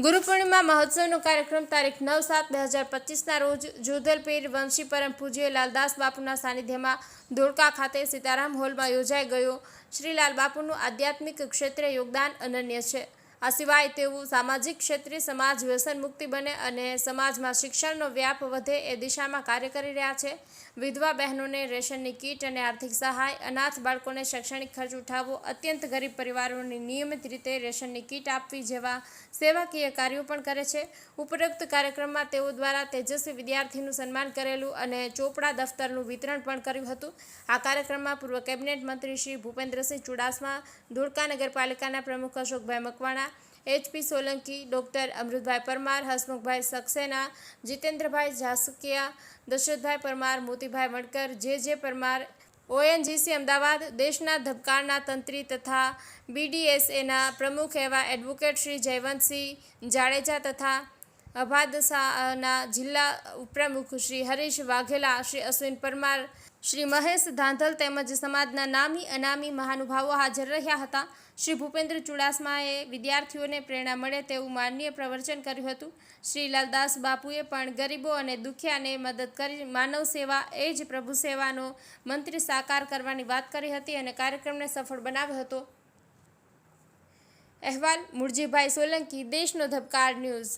ગુરુ પૂર્ણિમા મહોત્સવનો કાર્યક્રમ તારીખ 9/7/2025ના રોજ જોધલ પીર વંશી પરમ પૂજ્ય લાલદાસ બાપુના સાનિધ્યમાં ધોળકા ખાતે સીતારામ હોલમાં યોજાઈ ગયો। શ્રી લાલ બાપુનું આધ્યાત્મિક ક્ષેત્રે યોગદાન અનન્ય છે। આ સિવાય તેઓ સામાજિક ક્ષેત્રે સમાજ વ્યસન મુક્તિ બને અને સમાજમાં શિક્ષણનો વ્યાપ વધે એ દિશામાં કાર્ય કરી રહ્યા છે। વિધવા બહેનોને રેશનની કીટ અને આર્થિક સહાય, અનાથ બાળકોને શૈક્ષણિક ખર્ચ ઉઠાવવો, અત્યંત ગરીબ પરિવારોને નિયમિત રીતે રેશનની કીટ આપવી જેવા સેવાકીય કાર્યો પણ કરે છે। ઉપરોક્ત કાર્યક્રમમાં તેઓ દ્વારા તેજસ્વી વિદ્યાર્થીનું સન્માન કરેલું અને ચોપડા દફતરનું વિતરણ પણ કર્યું હતું। આ કાર્યક્રમમાં પૂર્વ કેબિનેટ મંત્રી શ્રી ભૂપેન્દ્રસિંહ ચુડાસમા, ધોળકા નગરપાલિકાના પ્રમુખ અશોકભાઈ મકવાણા, HP સોલંકી, ડોક્ટર અમૃતભાઈ પરમાર, હસમુખભાઈ સક્સેના, જીતેન્દ્રભાઈ જાસકિયા, દશરથભાઈ પરમાર, મોતીભાઈ વણકર, જે પરમાર, ONGC અમદાવાદ, દેશના ધબકારના તંત્રી તથા BDSAના પ્રમુખ એવા એડવોકેટ શ્રી જયવંતસિંહ જાડેજા તથા અભાદસાના જિલ્લા ઉપપ્રમુખ શ્રી હરીશ વાઘેલા, શ્રી અશ્વિન પરમાર, શ્રી મહેશ ધાંધલ તેમજ સમાજના નામી અનામી મહાનુભાવો હાજર રહ્યા હતા। શ્રી ભૂપેન્દ્ર ચુડાસમાએ વિદ્યાર્થીઓને પ્રેરણા મળે તેવું માનનીય પ્રવચન કર્યું હતું। શ્રી લાલદાસ બાપુએ પણ ગરીબો અને દુખિયાને મદદ કરી માનવ સેવા એ જ પ્રભુ સેવાનો મંત્ર સાકાર કરવાની વાત કરી હતી અને કાર્યક્રમને સફળ બનાવ્યો હતો। અહેવાલ મુળજીભાઈ સોલંકી, દેશનો ધબકાર ન્યૂઝ।